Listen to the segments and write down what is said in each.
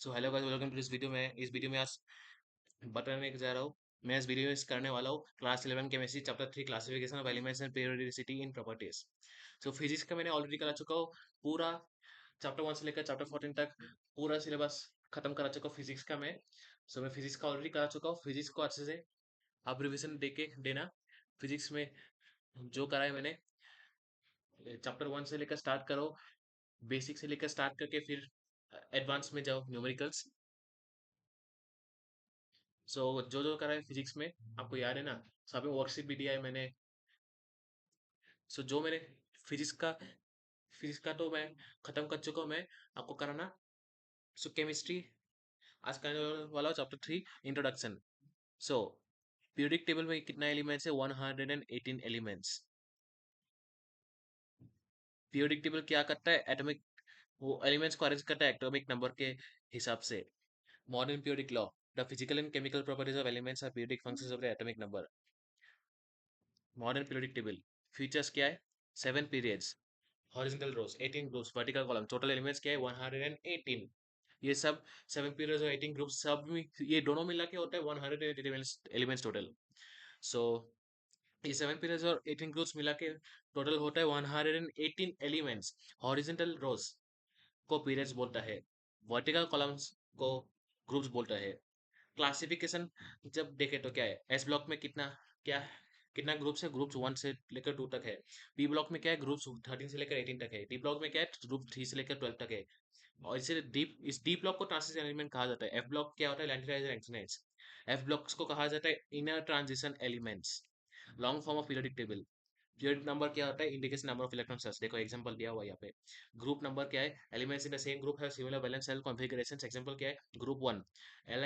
So hello guys, welcome to this video में। इस video में आज बताने जा रहा हूँ। मैं इस वीडियो में करने वाला हूँ class 11 chemistry chapter 3 classification of elements and periodicity in properties. So physics का मैंने ऑलरेडी करा चुका हूँ पूरा। चैप्टर 1 से लेकर चैप्टर 14 तक पूरा सिलेबस खत्म करा चुका हूँ फिजिक्स का मैं। मैं फिजिक्स का ऑलरेडी करा चुका हूँ। फिजिक्स को अच्छे से आप रिविजन दे के देना। फिजिक्स में जो करा है मैंने, चैप्टर 1 से लेकर स्टार्ट करो, बेसिक से लेकर स्टार्ट करके फिर एडवांस में जाओ, न्यूमेरिकल्स। जो जो करा है फिजिक्स में आपको याद है ना। अभी वर्कशीट भी दिया है मैंने। जो मैंने फिजिक्स का फिजिक्स का तो मैं खत्म कर चुका हूँ मैं। आपको कराना केमिस्ट्री आज करने वाला चैप्टर 3 इंट्रोडक्शन। सो पीरियोडिक टेबल में कितना एलिमेंट्स है? 118 एलिमेंट्स। पीरियोडिक टेबल क्या करता है? एटॉमिक, वो एलिमेंट्स को अरेंज करता है एटॉमिक नंबर के हिसाब से। Modern periodic law, the physical and chemical properties of elements are periodic functions of the atomic number. Modern periodic table features क्या है? 7 periods, horizontal rows, 18 groups, vertical column, total elements क्या है? 118। ये सब 7 periods और 18 ग्रुप्स सब में ये दोनों मिला के होता है 180 एलिमेंट्स टोटल। सो ये 7 पीरियड्स और 18 ग्रुप्स मिला के टोटल होता है 118 एलिमेंट्स। हॉरिजॉन्टल रोज को पीरियड्स बोलता है, वर्टिकल कॉलम्स को ग्रुप्स बोलता है। क्लासिफिकेशन जब देखे तो क्या है? एस ब्लॉक में क्या कितना ग्रुप्स है? ग्रुप्स 1 से लेकर 2 तक है। बी ब्लॉक में क्या है? ग्रुप्स 13 से लेकर 18 तक है। डी ब्लॉक में क्या है? ग्रुप 3 से लेकर 12 तक है। और इस डी ब्लॉक को ट्रांजिशन एलिमेंट कहा जाता है। एफ ब्लॉक क्या होता है? लैंथेनाइज और एक्टिनाइज। एफ ब्लॉक्स को कहा जाता है inner transition elements. Long form of periodic table. Period number क्या होता है? Indication number of electron shells. देखो एग्जांपल दिया हुआ है यहाँ पे। ग्रुप नंबर क्या है? Elements in the same group have similar valence shell configurations. Example क्या है? ग्रुप 1। एल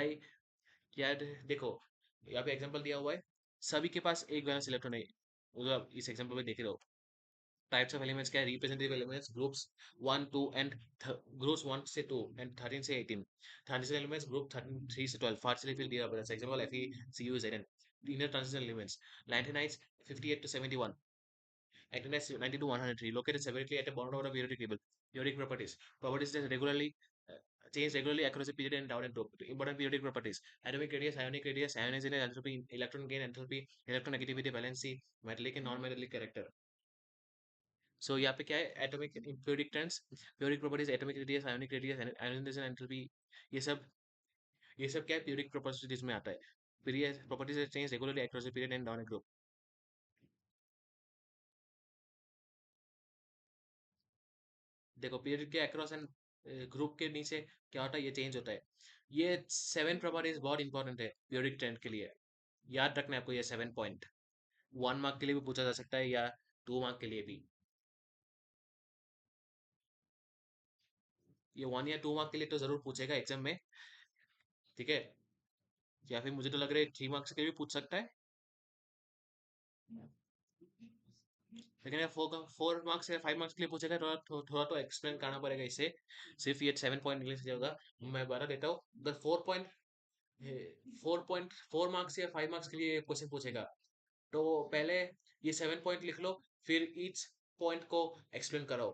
क्या है? देखो यहाँ पे एग्जांपल दिया हुआ है, सभी के पास एक वैलेंस इलेक्ट्रॉन है। मतलब इस एग्जांपल में देख रहे हो। टाइप्स ऑफ एलिमेंट्स क्या है? Representative elements groups 1 2 and groups 1 से 2 एंड 13 से 18। ट्रांजिशन एलिमेंट्स ग्रुप 3 से 12 पार्शियली फिल्ड दिया हुआ है। Example FeCuZn। Inner transition elements lanthanides 58 to 71, actinides 90 to 103, located separately at a bond order periodic table. Periodic properties. Properties that regularly change regularly across a period and down and group. Important periodic properties: atomic radius, ionic radius, ionization, enthalpy, electron gain, enthalpy, electronegativity, valency, metallic and non-metallic character. यहाँ पे क्या है? Atomic periodic trends, periodic properties, atomic radius, ionic radius, ionization, enthalpy, ये सब ये सब क्या है? पीरियोडिक प्रॉपर्टीज में आता है। Period properties change regularly across the period and down a group. देखो पीरियड के अक्रॉस एंड ग्रुप के नीचे क्या होता है? ये चेंज होता है। ये 7 प्रॉपर्टीज बहुत इंपॉर्टेंट है पीरियोडिक ट्रेंड के लिए। याद रखना है आपको ये 7 पॉइंट। 1 मार्क के लिए भी पूछा जा सकता है या 2 मार्क के लिए भी। ये 1 या 2 मार्क के लिए तो जरूर पूछेगा एग्जाम में। ठीक है? या फिर मुझे तो लग रहा है 3 मार्क्स के लिए भी पूछ सकता है। लेकिन 4 मार्क्स या 5 मार्क्स के लिए पूछेगा थोड़ा तो एक्सप्लेन करना पड़ेगा इसे। सिर्फ ये 7 पॉइंट इंग्लिश होगा। मैं बता देता हूँ। अगर 4 मार्क्स या 5 मार्क्स के लिए क्वेश्चन पूछेगा तो पहले ये 7 पॉइंट लिख लो, फिर ईच पॉइंट को एक्सप्लेन करो।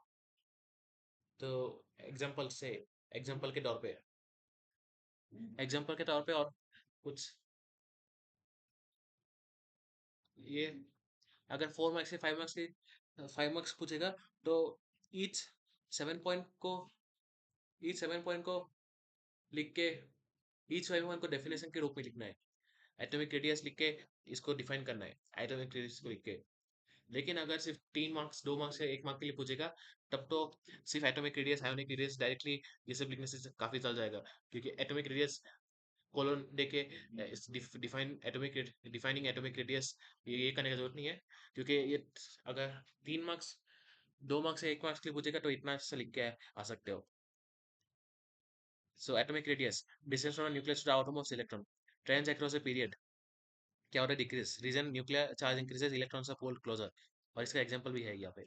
तो एग्जांपल से एग्जांपल के तौर पे और कुछ ये, अगर 4 मार्क्स से 5 मार्क्स पूछेगा तो ईच 7 पॉइंट को ईच 7 पॉइंट को लिख के ईच 7 पॉइंट को डेफिनेशन के रूप में लिखना है। एटॉमिक रेडियस लिख के इसको डिफाइन करना है एटॉमिक रेडियस को लिख के। लेकिन अगर सिर्फ 3 मार्क्स 2 मार्क्स या 1 मार्क के लिए पूछेगा तब तो सिर्फ atomic radius, ionic radius directly ये सब लिखने से काफी चल जाएगा। क्योंकि एटॉमिक रेडियस कोलोन देके डिफाइनिंग एटॉमिक रेडियस ये करने की जरूरत नहीं है। क्योंकि ये अगर 3 मार्क्स 2 मार्क्स या 1 मार्क्स के लिए पूछेगा तो इतना से लिख के आ सकते हो। Atomic radius, distance from nucleus to the outermost electron, trends across a period. क्या होता है? Decrease reason nuclear charge increases, electrons are pulled closer. और इसका एग्जांपल भी है यहाँ पे।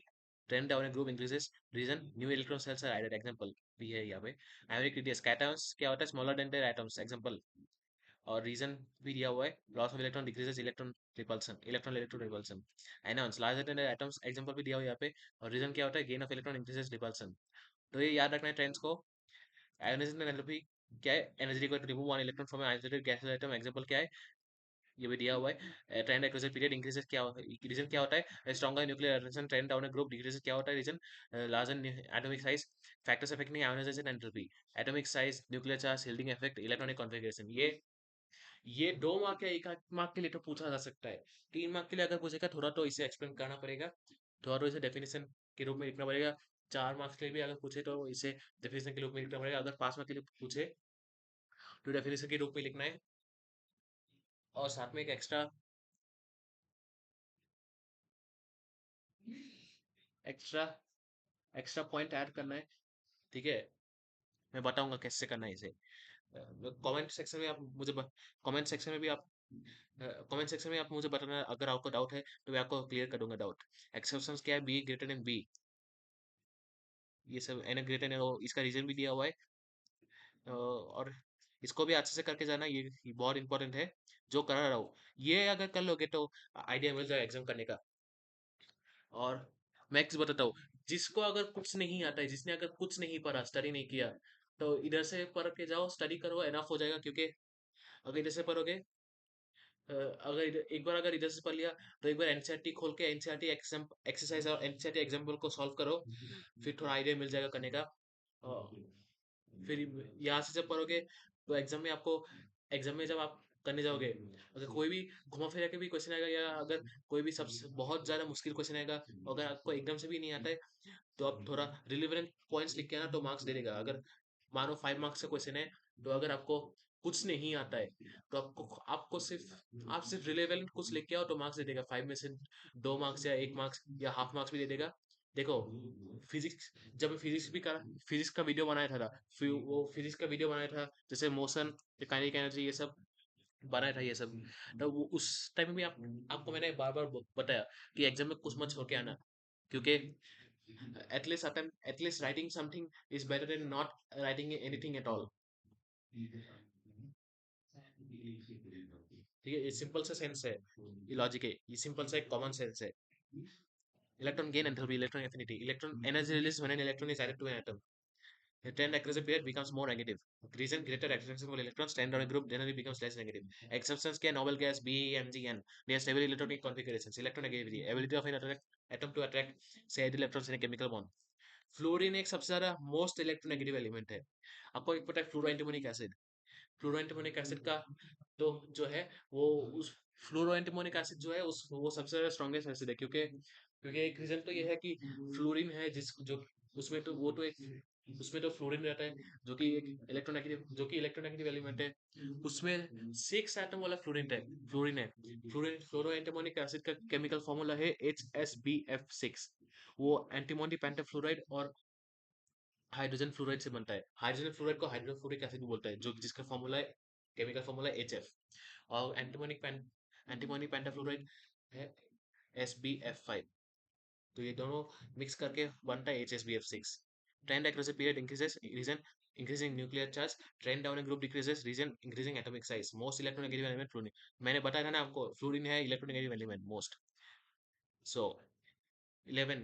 Trend down a group increases, reason new electron shells are added. Example भी है यहाँ पे। आयोनिक रेडियस, कैटायंस क्या होता है? Smaller than their atoms. Example. और रीजन भी दिया हुआ है। Loss of electron decreases, electron electron repulsion. Anions larger than their atoms. Example भी दिया हुआ है यहाँ पे। और रीजन क्या होता है? Gain of electron increases repulsion. तो ये याद रखना है ट्रेंड्स को। आयोनाइजेशन एंड एंट्रोपी क्या है, energy required to remove one electron from an isolated gas atom, example क्या है, ये भी दिया हुआ है। ट्रेंड एक्विजिशन पीरियड इंक्रीजेस क्या रीजन क्या होता है, stronger nuclear attraction, trend down group decreases क्या होता है reason, larger atomic size, factors affecting ionisation entropy, atomic size, nuclear charge, shielding effect, electronic configuration. ये 2 मार्क या 1 मार्क के लिए तो पूछा जा सकता है। 3 मार्क के लिए अगर पूछेगा थोड़ा तो इसे एक्सप्लेन करना पड़ेगा, थोड़ा तो इसे डेफिनेशन के रूप में लिखना पड़ेगा। 4 मार्क्स के लिए भी अगर पूछे तो इसे डेफिनेशन के रूप में लिखना पड़ेगा, अगर 5 मार्क के लिए पूछे तो डेफिनेशन के रूप में लिखना है, और साथ में एक extra extra extra point add करना है। ठीक है, मैं बताऊंगा कैसे करना है इसे। कमेंट सेक्शन में आप मुझे कमेंट सेक्शन में भी आप कमेंट सेक्शन में आप मुझे बताना अगर आपको डाउट है, तो मैं आपको क्लियर कर दूंगा डाउट। एक्सेप्शंस क्या है, बी ग्रेटर देन बी, ये सब एन ग्रेटर देन, इसका रीजन भी दिया हुआ है। और इसको भी अच्छे से करके जाना, ये बहुत इंपॉर्टेंट है, जो करा रहा हूँ। ये अगर कर लोगे तो आइडिया मिल जाएगा एग्जाम करने का। और मैं एक चीज बताता हूँ, जिसको अगर कुछ नहीं आता है, जिसने अगर कुछ नहीं पढ़ा, स्टडी नहीं किया, तो इधर से पढ़ के जाओ, स्टडी करो, एनफ हो जाएगा। क्योंकि अगर इधर से पढ़ोगे, अगर एक बार अगर इधर से पढ़ लिया, तो एक बार एनसीईआरटी खोल के एनसीईआरटी एग्जाम एक्सरसाइज और एनसीईआरटी एग्जाम्पल को सॉल्व करो, फिर थोड़ा आइडिया मिल जाएगा करने का। फिर यहाँ से जब पढ़ोगे, तो एग्जाम में आपको, एग्जाम में जब आप करने जाओगे, अगर कोई भी घुमा फिरा के भी क्वेश्चन आएगा, या अगर कोई भी सबसे बहुत ज्यादा मुश्किल क्वेश्चन आएगा, अगर आपको एकदम से भी नहीं आता है, तो आप थोड़ा रिलेवेंट पॉइंट्स लिख के आना, तो मार्क्स दे देगा। अगर मानो 5 मार्क्स का क्वेश्चन है, तो अगर आपको कुछ नहीं आता है, तो आपको आपको सिर्फ आप सिर्फ रिलेवेंट कुछ लिख के आओ, तो मार्क्स दे देगा। 5 में से 2 मार्क्स या 1 मार्क्स या हाफ मार्क्स भी दे देगा। देखो, फिजिक्स, जब मैं फिजिक्स भी करा, फिजिक्स का वीडियो बनाया था, फिर वो फिजिक्स का वीडियो बनाया था, जैसे मोशन, काइनेटिक एनर्जी, ये सब बनाया था, ये सब। तो वो उस टाइम में भी आपको मैंने बार बार बताया कि एग्जाम में कुछ मत छोड़ के आना, क्योंकि at least writing something is better than not writing anything at all। ठीक है, ये सिंपल सा सेंस है, ये लॉजिक है, ये सिंपल सा एक कॉमन सेंस है। Electron gain enthalpy, electron affinity, electron energy release when an electron is added to an atom, the trend across the period becomes more negative, reason greater attraction for electrons, trend on a group generally becomes less negative, exceptions क्या, noble gas B, Mg, N, they are stable electronic configurations, electronegativity, ability of an atom to attract said electrons in a chemical bond। Fluorine एक सबसे ज्यादा most electronegative element है। आपको एक पता है फ्लोरोएंटिमोनिक acid, फ्लोरोएंटिमोनिक acid का तो जो है, वो उस फ्लोरोएंटिमोनिक एसिड जो है, उस वो सबसे ज्यादा स्ट्रॉन्गेस्ट एसिड है, क्योंकि क्योंकि एक रीजन तो ये है कि फ्लोरीन है, जिस जो उसमें तो वो तो एक उसमें तो फ्लोरीन रहता है, जो कि इलेक्ट्रोनेगेटिव एलिमेंट है। उसमें 6 एटम वाला फ्लोरीन है। फ्लोरोएंटिमोनिक एसिड का केमिकल फॉर्मूला है HSBF6। वो एंटीमोनी पेंटाफ्लोराइड और हाइड्रोजन फ्लोराइड से बनता है। हाइड्रोजन फ्लोराइड को हाइड्रोफ्लोरिक एसिड भी बोलता है, जो जिसका फॉर्मूला है, केमिकल फॉर्मूला HF। और एंटीमोनी पेंटाफ्लोराइड है SbF5। तो ये दोनों मिक्स करके बनता है HSBF6। Trend across a period increases, reason increasing nuclear charge, trend down a group decreases, reason increasing atomic size, most electronegative element fluorine। मैंने बताया था ना आपको, फ्लोरीन है इलेक्ट्रोनेगेटिव एलिमेंट मोस्ट। सो 11,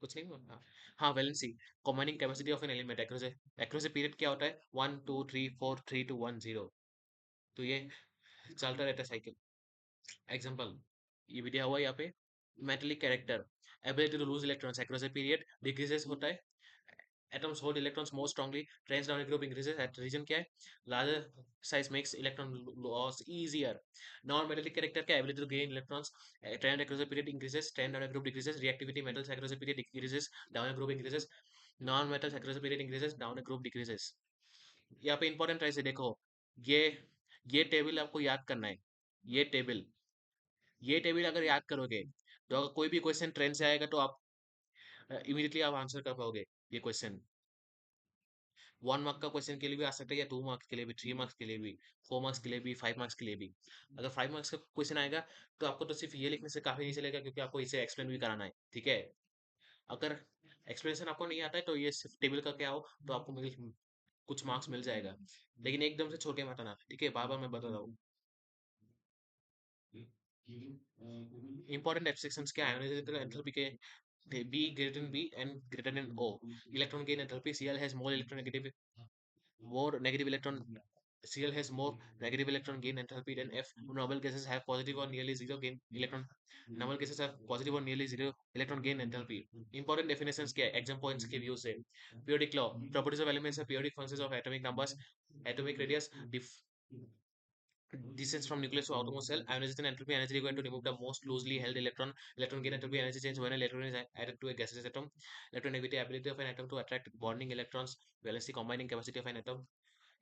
कुछ नहीं बोलना। हाँ, valency, combining capacity of an element across a period क्या होता है, 1 2 3 4 3 2 1 0। तो ये चलता रहता है साइकिल। एग्जांपल, ये भी दिया हुआ है यहाँ पे। Metallic character, ability to lose electrons across a period decreases होता है। atoms hold electrons more strongly, trains down a group increases at region क्या है, larger size makes electron loss easier। non-metallic character क्या, ability to gain electrons, trend across a period increases, trend down a group decreases, reactivity, metals across a period decreases, down a group increases, non-metals across a period increases, down a group decreases। यहाँ पे important ऐसे देखो, ये ये table आपको याद करना है। ये टेबल ये टेबल अगर याद करोगे, तो अगर कोई भी क्वेश्चन ट्रेंड से आएगा, तो आप इमीडिएटली आप आंसर कर पाओगे ये क्वेश्चन। 1 मार्क का क्वेश्चन के लिए भी आ सकता है, या 2 मार्क्स के लिए भी, 3 मार्क्स के लिए भी, 4 मार्क्स के लिए भी, 5 मार्क्स के लिए भी। अगर 5 मार्क्स का क्वेश्चन आएगा, तो आपको तो सिर्फ ये लिखने से काफी नहीं चलेगा, क्योंकि आपको इसे एक्सप्लेन भी कराना है। ठीक है, अगर एक्सप्लेनेशन आपको नहीं आता है, तो ये सिर्फ टेबल करके आओ, तो आपको कुछ मार्क्स मिल जाएगा। लेकिन एकदम से छोड़ के मत आना, ठीक है, बार बार मैं बता रहा हूँ। इंपॉर्टेंट एब्स्ट्रैक्शंस क्या है, एंथैल्पी के B greater than B and greater than O. Electron gain enthalpy, Cl has more negative electron Cl has more negative electron gain enthalpy than F. Noble gases have positive or nearly zero gain electron. Noble gases have positive or nearly zero electron gain enthalpy. Important definitions के exam points के view से. Periodic law. Properties of elements are periodic functions of atomic numbers, atomic radius, distance from nucleus to outermost cell, ionization enthalpy, energy required to remove the most loosely held electron, electron gain enthalpy, energy change when an electron is added to a gaseous atom, electronegativity, ability of an atom to attract bonding electrons, valency combining capacity of an atom.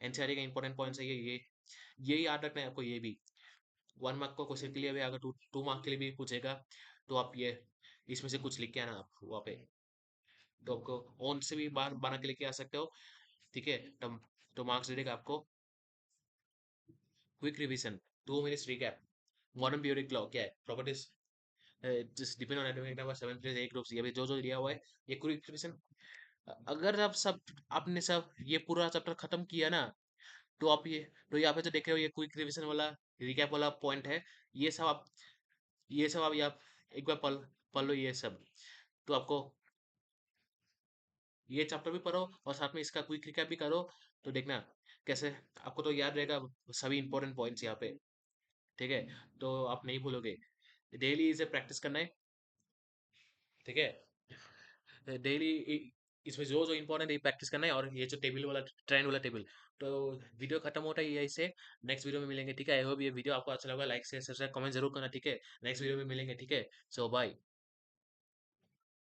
NCERT का important points है ये याद रखना है आपको ये भी 1 mark को क्वेश्चन के लिए भी अगर 2 मार्क के लिए भी पूछेगा तो आप ये इसमें से कुछ लिख के आना आप वहाँ पे तो आपको ऑन से भी बार बना के लेके आ सकते हो ठीक है तो मार्क्स दे देगा आपको quick revision 2 minutes recap modern periodic law क्या है properties just depend on atomic number 7 plus 8 groups ये भी जो जो दिया हुआ है ये क्विक रिवीजन अगर आप सब आपने सब ये पूरा चैप्टर खत्म किया ना तो आप तो यहाँ पे जो देख रहे हो ये क्विक रिवीजन वाला रिकैप वाला पॉइंट है ये सब आप ये सब आप यहाँ एक बार पढ़ पढ़ लो ये सब तो आपको ये चैप्टर भी पढ़ो और साथ में इसका क्विक रिकैप भी करो तो देखना कैसे आपको तो याद रहेगा सभी इंपॉर्टेंट पॉइंट्स यहाँ पे ठीक है तो आप नहीं भूलोगे डेली इसे प्रैक्टिस करना है ठीक है डेली इसमें जो जो इंपॉर्टेंट है प्रैक्टिस करना है और ये जो टेबल वाला ट्रेंड वाला टेबल तो वीडियो खत्म होता है यही से नेक्स्ट वीडियो में मिलेंगे ठीक है आई होप ये वीडियो आपको अच्छा लगा लाइक से सब्सक्राइब कमेंट जरूर करना ठीक है नेक्स्ट वीडियो में मिलेंगे ठीक है सो बाय